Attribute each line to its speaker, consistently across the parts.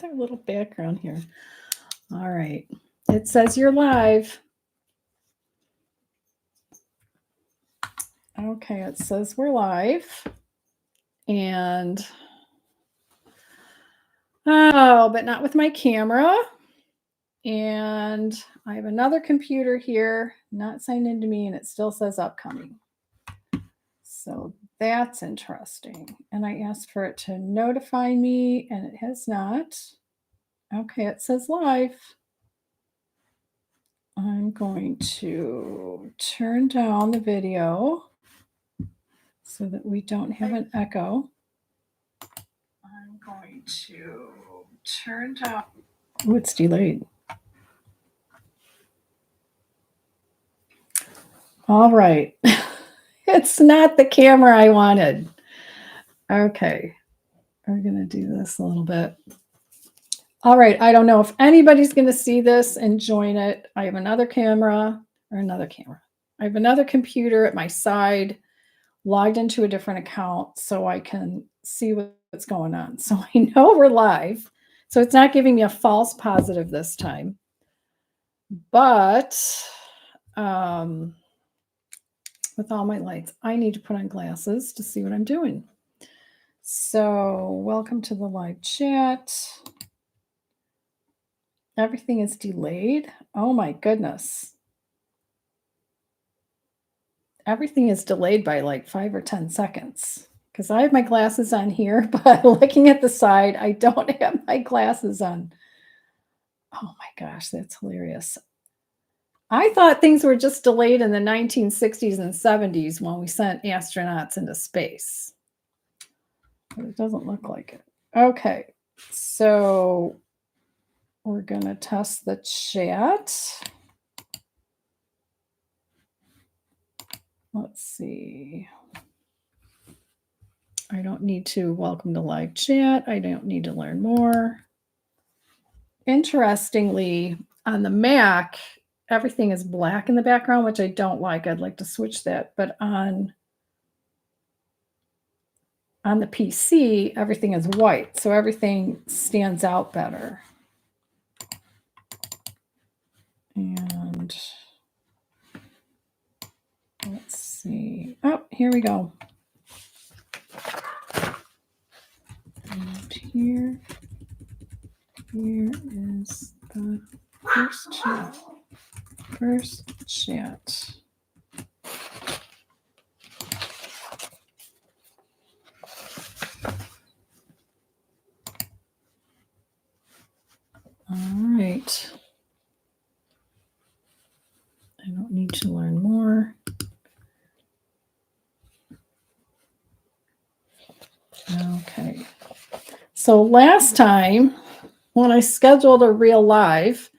Speaker 1: our little background here. All right. It says you're live. Okay, it says we're live. And but not with my camera. And I have another computer here, not signed into me, and it still says upcoming. So that's interesting. And I asked for it to notify me, and it has not. Okay, it says live. I'm going to turn down the video so that we don't have an echo. I'm going to turn down. Oh, it's delayed. All right. It's not the camera I wanted. Okay. We're going to do this a little bit. All right. I don't know if anybody's going to see this and join it. I have another camera. I have another computer at my side, logged into a different account so I can see what's going on. So I know we're live. So it's not giving me a false positive this time. But with all my lights, I need to put on glasses to see what I'm doing. So welcome to the live chat. Everything is delayed. Oh my goodness. Everything is delayed by like 5 or 10 seconds because I have my glasses on here, but looking at the side, I don't have my glasses on. Oh my gosh, that's hilarious. I thought things were just delayed in the 1960s and 70s when we sent astronauts into space. But it doesn't look like it. Okay, so we're going to test the chat. Let's see. I don't need to welcome to live chat. I don't need to learn more. Interestingly, on the Mac, everything is black in the background, which I don't like. I'd like to switch that. But on the PC, everything is white. So everything stands out better. And let's see. Oh, here we go. And here is the first chat. All right. I don't need to learn more. Okay. So last time when I scheduled a real live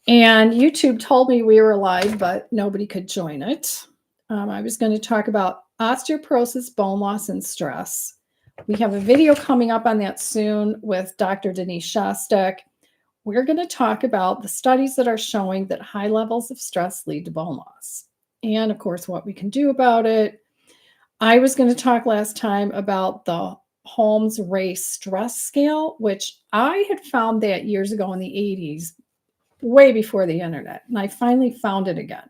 Speaker 1: and YouTube told me we were live, but nobody could join it. I was going to talk about osteoporosis, bone loss, and stress. We have a video coming up on that soon with Dr. Denise Shostak. We're going to talk about the studies that are showing that high levels of stress lead to bone loss. And of course, what we can do about it. I was going to talk last time about the Holmes-Race stress scale, which I had found that years ago in the 80s, way before the internet. And I finally found it again.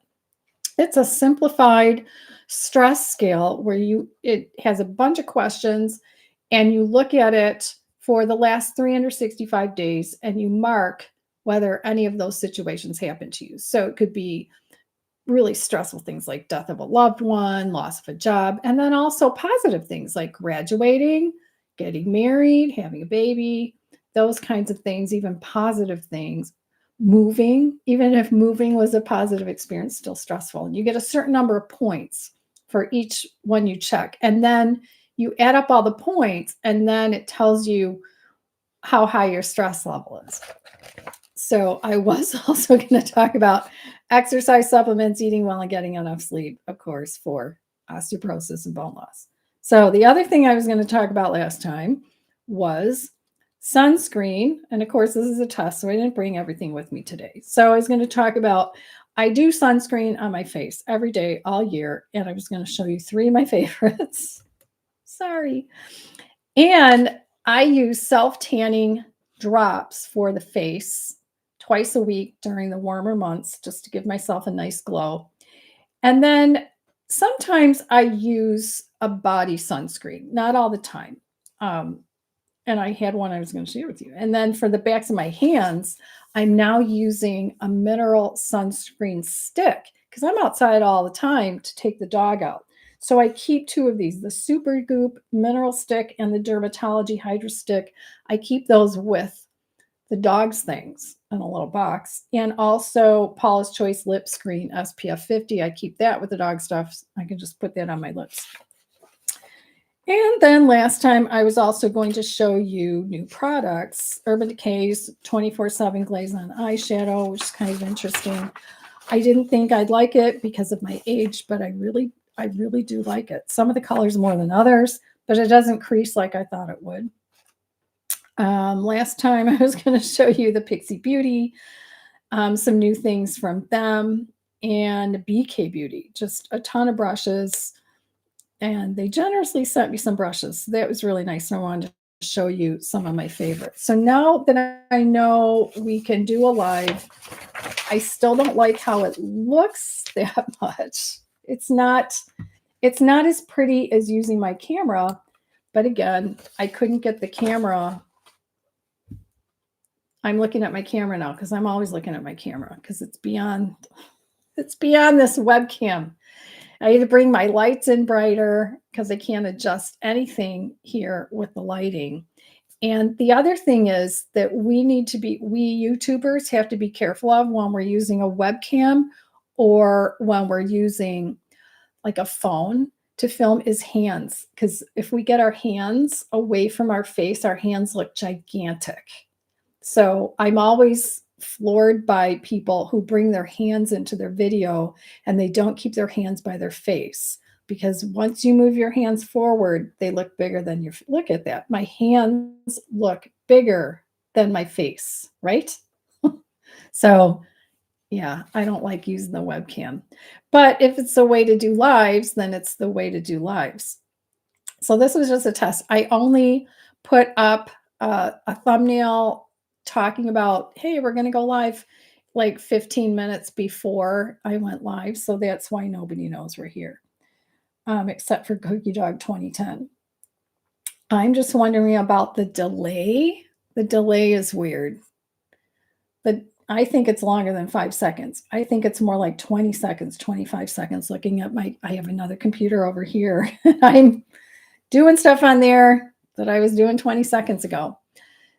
Speaker 1: It's a simplified stress scale where it has a bunch of questions and you look at it for the last 365 days and you mark whether any of those situations happen to you. So it could be really stressful things like death of a loved one, loss of a job, and then also positive things like graduating, getting married, having a baby, those kinds of things, even positive things. Moving, even if moving was a positive experience, still stressful. And you get a certain number of points for each one you check. And then you add up all the points, and then it tells you how high your stress level is. So I was also going to talk about exercise supplements, eating well, and getting enough sleep, of course, for osteoporosis and bone loss. So the other thing I was going to talk about last time was sunscreen. And of course, this is a test, so I didn't bring everything with me today. So I was going to talk about, I do sunscreen on my face every day, all year. And I was going to show you 3 of my favorites. Sorry. And I use self-tanning drops for the face twice a week during the warmer months just to give myself a nice glow. And then sometimes I use a body sunscreen, not all the time. Um, and I had one I was going to share with you. And then for the backs of my hands, I'm now using a mineral sunscreen stick because I'm outside all the time to take the dog out. So I keep two of these, the Super Goop mineral stick and the Dermatology Hydro Stick. I keep those with the dog's things in a little box. And also Paula's Choice Lip Screen SPF 50. I keep that with the dog stuff. I can just put that on my lips. And then last time I was also going to show you new products. Urban Decay's 24/7 Glaze on Eyeshadow, which is kind of interesting. I didn't think I'd like it because of my age, but I really do like it. Some of the colors more than others, but it doesn't crease like I thought it would. Last time I was going to show you the Pixie Beauty, some new things from them, and BK Beauty, just a ton of brushes. And they generously sent me some brushes. That was really nice. And I wanted to show you some of my favorites. So now that I know we can do a live, I still don't like how it looks that much. It's not as pretty as using my camera. But again, I couldn't get the camera. I'm looking at my camera now because I'm always looking at my camera because it's beyond this webcam. I had to bring my lights in brighter because I can't adjust anything here with the lighting. And the other thing is that we YouTubers have to be careful of when we're using a webcam or when we're using like a phone to film is hands. Because if we get our hands away from our face, our hands look gigantic. So I'm always floored by people who bring their hands into their video and they don't keep their hands by their face, because once you move your hands forward, they look bigger than your, look at that. My hands look bigger than my face, right? So yeah, I don't like using the webcam, but if it's a way to do lives, then it's the way to do lives. So this was just a test. I only put up a thumbnail talking about, hey, we're going to go live like 15 minutes before I went live. So that's why nobody knows we're here, except for Cookie Dog 2010. I'm just wondering about the delay. The delay is weird. I think it's longer than 5 seconds. I think it's more like 20 seconds, 25 seconds looking at I have another computer over here. I'm doing stuff on there that I was doing 20 seconds ago.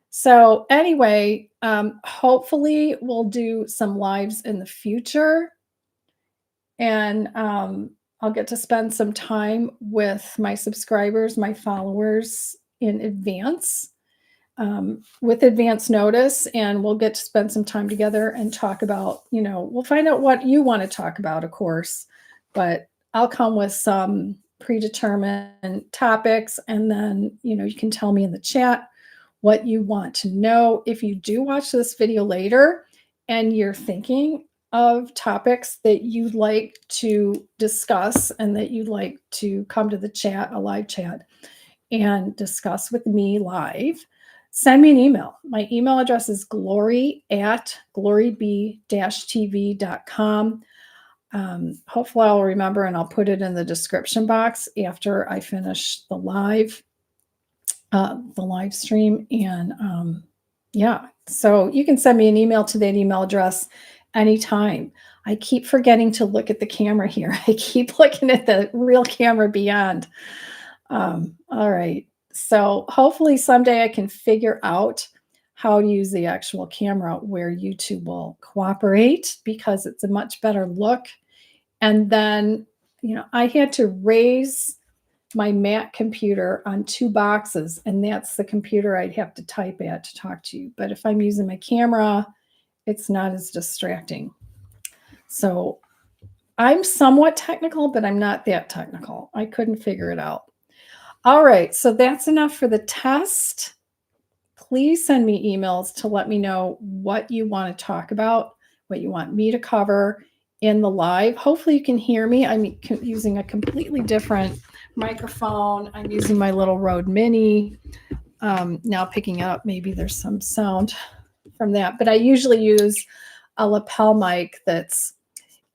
Speaker 1: So anyway, hopefully we'll do some lives in the future, and I'll get to spend some time with my subscribers, my followers in advance, with advance notice, and we'll get to spend some time together and talk about, we'll find out what you want to talk about, of course, but I'll come with some predetermined topics, and then, you can tell me in the chat what you want to know. If you do watch this video later and you're thinking of topics that you'd like to discuss and that you'd like to come to the chat, a live chat, and discuss with me live, send me an email. My email address is glory@gloryb-tv.com. Hopefully I'll remember, and I'll put it in the description box after I finish the live stream. And yeah, so you can send me an email to that email address anytime. I keep forgetting to look at the camera here. I keep looking at the real camera beyond. All right. So hopefully someday I can figure out how to use the actual camera where YouTube will cooperate, because it's a much better look. And then, I had to raise my Mac computer on 2 boxes, and that's the computer I'd have to type at to talk to you. But if I'm using my camera, it's not as distracting. So I'm somewhat technical, but I'm not that technical. I couldn't figure it out. All right, so that's enough for the test. Please send me emails to let me know what you want to talk about, what you want me to cover in the live. Hopefully you can hear me. I'm using a completely different microphone. I'm using my little Rode Mini. now picking up. Maybe there's some sound from that, but I usually use a lapel mic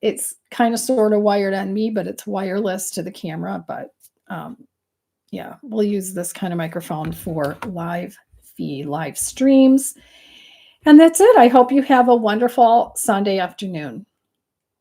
Speaker 1: it's kind of sort of wired on me, but it's wireless to the camera. But yeah, we'll use this kind of microphone for live streams. And that's it. I hope you have a wonderful Sunday afternoon.